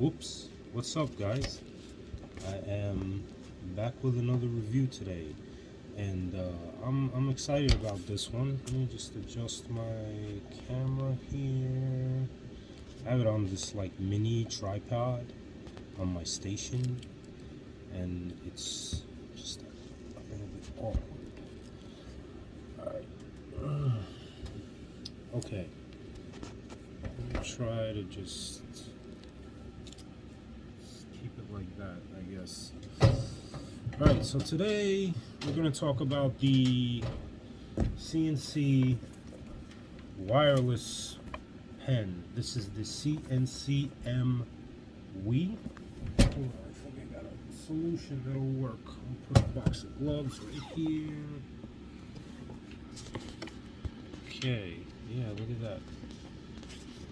Whoops, what's up guys? I am back with another review today, and I'm excited about this one. Let me just adjust my camera here. I have it on this like mini tripod on my station, and it's just a little bit awkward. Alright. Okay. Let me try to just keep it like that, I guess. Alright, so today we're going to talk about the CNC wireless pen. This is the CNC-M Wii. Oh, I think I got a solution that'll work. I'll put a box of gloves right here. Okay, yeah, look at that.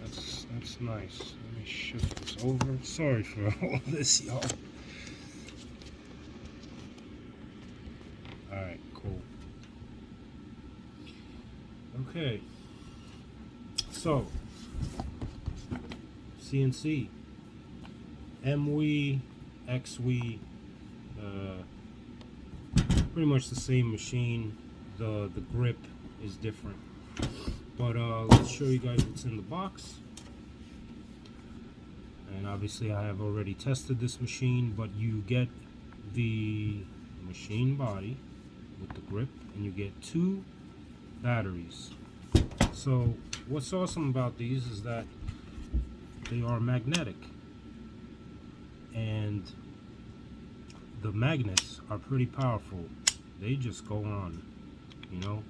That's nice. Let me shift this over. Sorry for all this, y'all. Alright, cool. Okay. So, CNC. MWii, XWii, pretty much the same machine. The grip is different. But let's show you guys what's in the box. And obviously I have already tested this machine, but you get the machine body with the grip, and you get 2 batteries. So what's awesome about these is that they are magnetic, and the magnets are pretty powerful. They just go on, you know.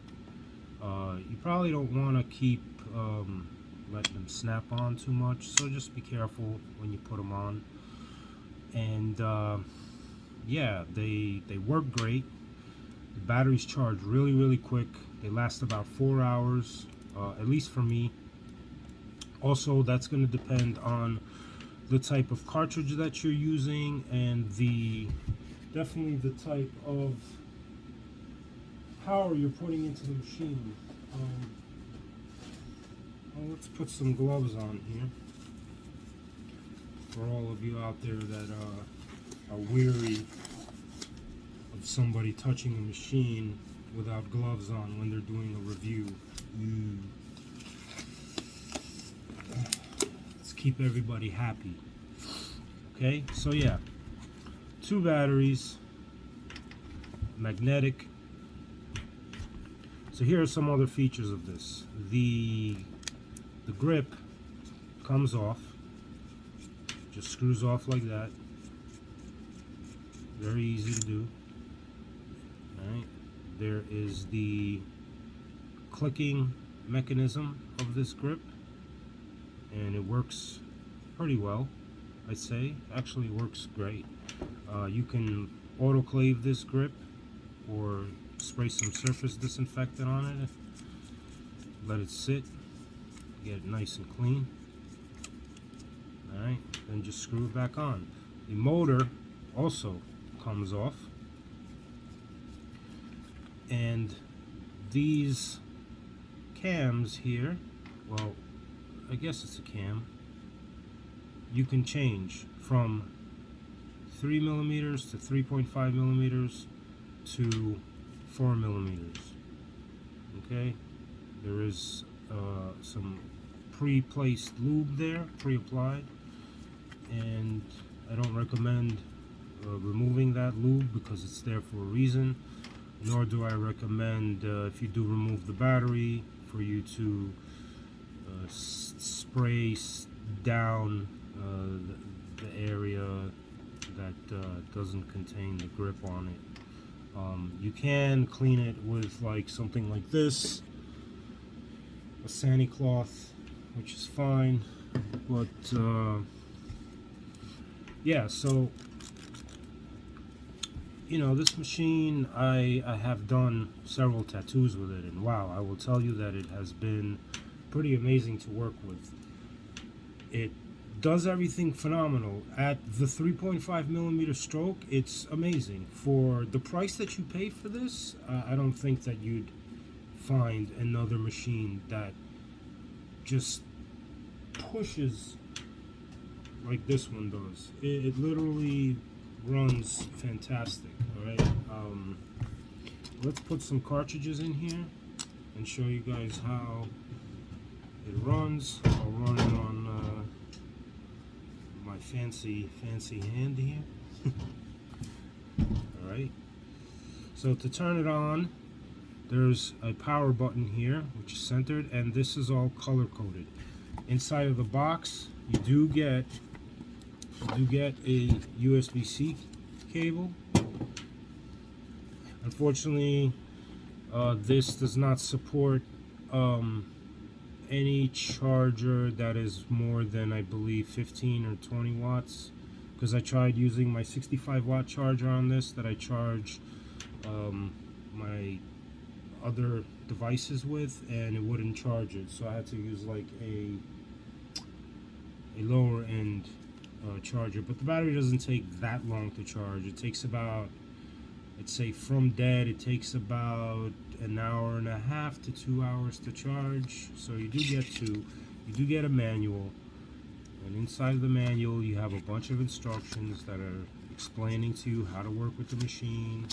You probably don't want to keep letting them snap on too much, so just be careful when you put them on. And yeah, they work great. The batteries charge really quick. They last about 4 hours, at least for me. Also, that's going to depend on the type of cartridge that you're using, and definitely the type of power you're putting into the machine. Well, let's put some gloves on here for all of you out there that are weary of somebody touching a machine without gloves on when they're doing a review. Let's keep everybody happy. Okay, so yeah, 2 batteries, magnetic. So here are some other features of this. The grip comes off, just screws off like that. Very easy to do. Alright, there is the clicking mechanism of this grip, and it works pretty well, I'd say. Actually, it works great. You can autoclave this grip or spray some surface disinfectant on it, let it sit, get it nice and clean. Alright, then just screw it back on. The motor also comes off, and these cams here, well, I guess it's a cam, you can change from 3mm to 3.5mm to 4mm. Okay, there is some pre-placed lube there, pre-applied, and I don't recommend removing that lube because it's there for a reason. Nor do I recommend, if you do remove the battery, for you to spray down the area that doesn't contain the grip on it. You can clean it with like something like this, a sani cloth, which is fine. But yeah, so you know, this machine, I have done several tattoos with it, and wow, I will tell you that it has been pretty amazing to work with. It does everything phenomenal. At the 3.5mm stroke, it's amazing. For the price that you pay for this, I don't think that you'd find another machine that just pushes like this one does. It literally runs fantastic. All right. Let's put some cartridges in here and show you guys how it runs. I'll run it on my fancy hand here. All right. So to turn it on, there's a power button here, which is centered, and this is all color coded. Inside of the box, you do get a USB-C cable. Unfortunately, this does not support any charger that is more than, I believe, 15 or 20 watts. Because I tried using my 65-watt charger on this that I charge my other devices with, and it wouldn't charge it. So I had to use like a lower end charger. But the battery doesn't take that long to charge. It takes about, I'd say from dead, it takes about an hour and a half to 2 hours to charge. So you do get a manual, and inside of the manual you have a bunch of instructions that are explaining to you how to work with the machine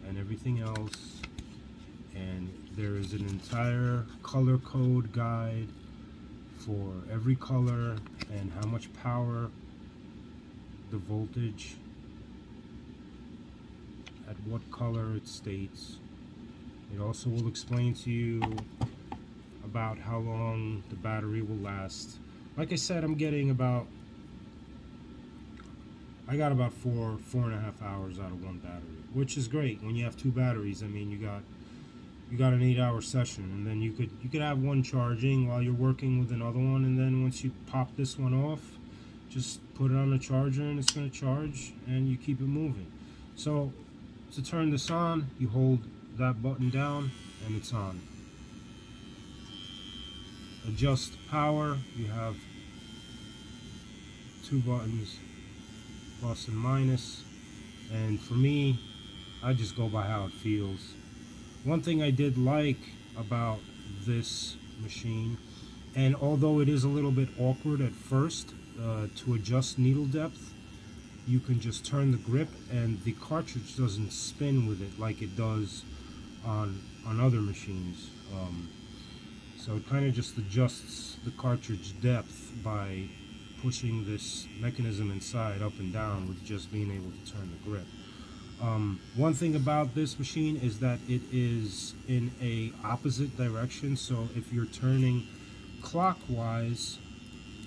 and everything else. And there is an entire color code guide for every color and how much power, the voltage, at what color it states. It also will explain to you about how long the battery will last. Like I said, I got about 4.5 hours out of one battery, which is great. When you have two batteries, I mean, you got an 8-hour session, and then you could have one charging while you're working with another one, and then once you pop this one off, just put it on the charger and it's going to charge, and you keep it moving. So to turn this on, you hold that button down and it's on. Adjust power, you have two buttons, plus and minus, and for me, I just go by how it feels. One thing I did like about this machine, and although it is a little bit awkward at first to adjust needle depth, you can just turn the grip and the cartridge doesn't spin with it like it does on other machines. So it kind of just adjusts the cartridge depth by pushing this mechanism inside up and down with just being able to turn the grip. One thing about this machine is that it is in a opposite direction. So if you're turning clockwise,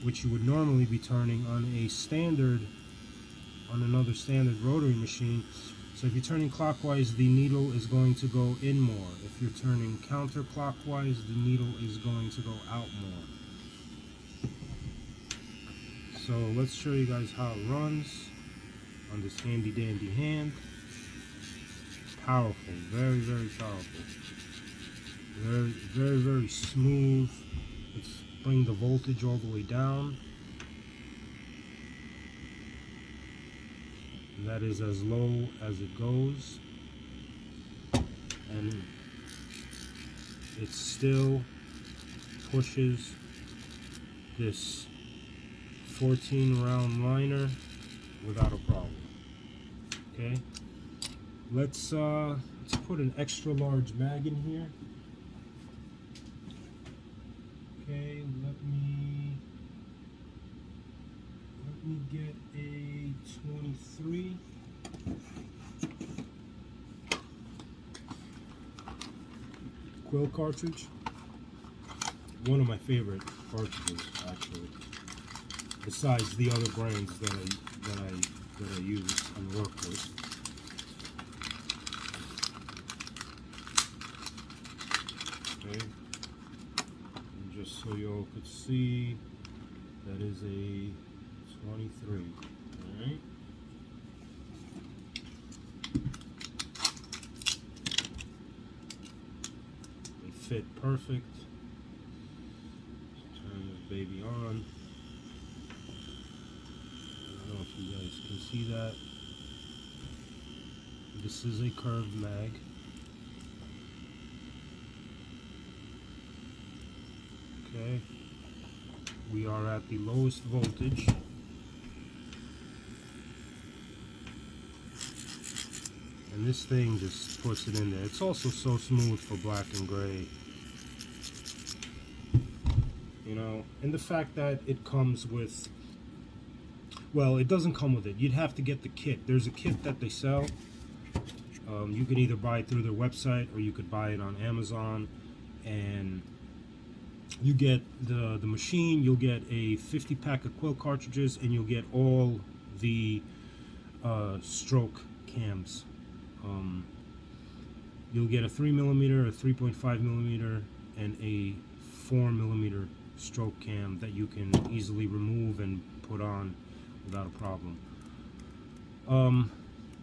which you would normally be turning on another standard rotary machine, so if you're turning clockwise, the needle is going to go in more. If you're turning counterclockwise, the needle is going to go out more. So let's show you guys how it runs on this handy dandy hand. Powerful, very, very powerful. Very, very, very smooth. Let's bring the voltage all the way down. And that is as low as it goes. And it still pushes this 14 round liner without a problem. Okay, let's put an extra large mag in here. Okay, let me get a 23. Quill cartridge. One of my favorite cartridges, actually, besides the other brands that I use and work with. Okay, and just so you all could see, that is a 23. All right. They fit perfect. Turn this baby on. I don't know if you guys can see that. This is a curved mag. Okay. We are at the lowest voltage. and this thing just puts it in there. It's also so smooth for black and gray, you know, and the fact that it comes with, well, it doesn't come with it. You'd have to get the kit. There's a kit that they sell. You can either buy it through their website or you could buy it on Amazon, and you get the machine, you'll get a 50 pack of quill cartridges, and you'll get all the stroke cams. You'll get a 3mm, a 3.5mm, and a 4mm stroke cam that you can easily remove and put on without a problem.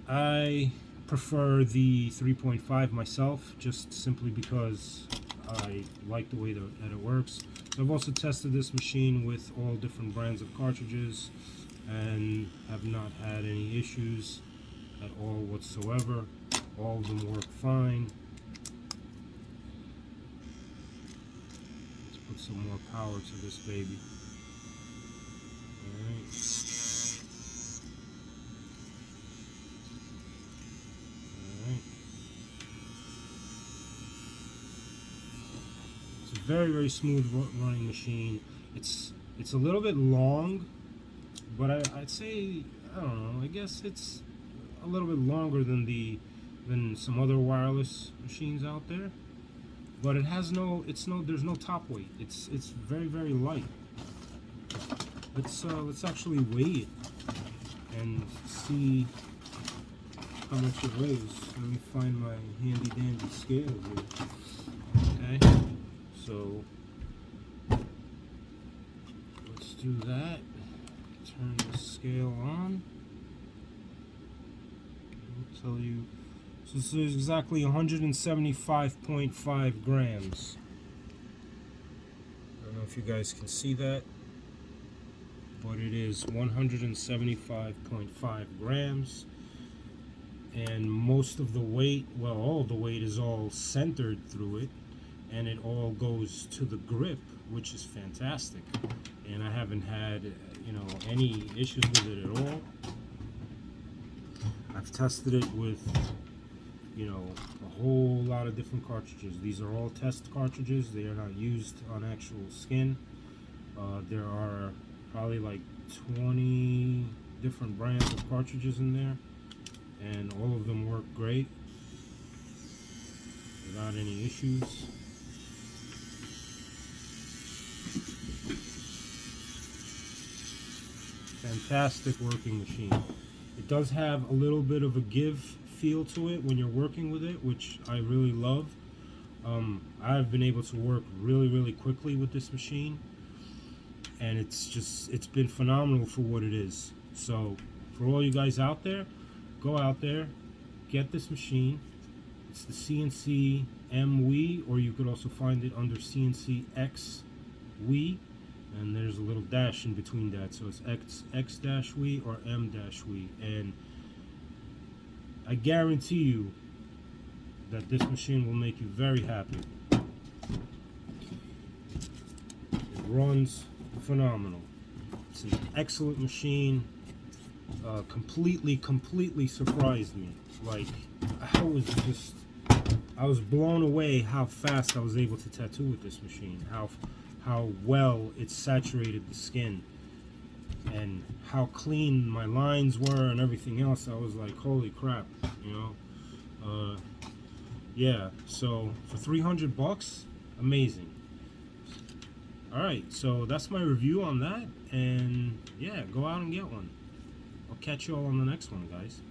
I prefer the 3.5 myself, just simply because I like the way that it works. I've also tested this machine with all different brands of cartridges and have not had any issues at all whatsoever. All of them work fine. Let's put some more power to this baby. Alright. It's a very, very smooth running machine. It's a little bit long, but I'd say, I don't know, I guess it's a little bit longer than some other wireless machines out there. But it has there's no top weight. It's very, very light. Let's actually weigh it and see how much it weighs. Let me find my handy dandy scale here. Okay, so let's do that. Turn the scale on. I'll tell you. So this is exactly 175.5 grams. I don't know if you guys can see that, but it is 175.5 grams. And most of the weight, well, all the weight is all centered through it, and it all goes to the grip, which is fantastic. And I haven't had, any issues with it at all. I've tested it with, a whole lot of different cartridges. These are all test cartridges. They are not used on actual skin. There are probably like 20 different brands of cartridges in there, and all of them work great without any issues. Fantastic working machine. It does have a little bit of a give feel to it when you're working with it, which I really love. I've been able to work really, really quickly with this machine, and it's been phenomenal for what it is. So for all you guys out there, go out there, get this machine. It's the CNC M Wii, or you could also find it under CNC X Wii, and there's a little dash in between that, so it's X-Wii or M-Wii, and I guarantee you that this machine will make you very happy. It runs phenomenal. It's an excellent machine. Completely surprised me. Like, I was blown away how fast I was able to tattoo with this machine. How well it saturated the skin, and how clean my lines were and everything else. I was like, holy crap, yeah, so for 300 bucks, amazing. Alright, so that's my review on that, and yeah, go out and get one. I'll catch you all on the next one, guys.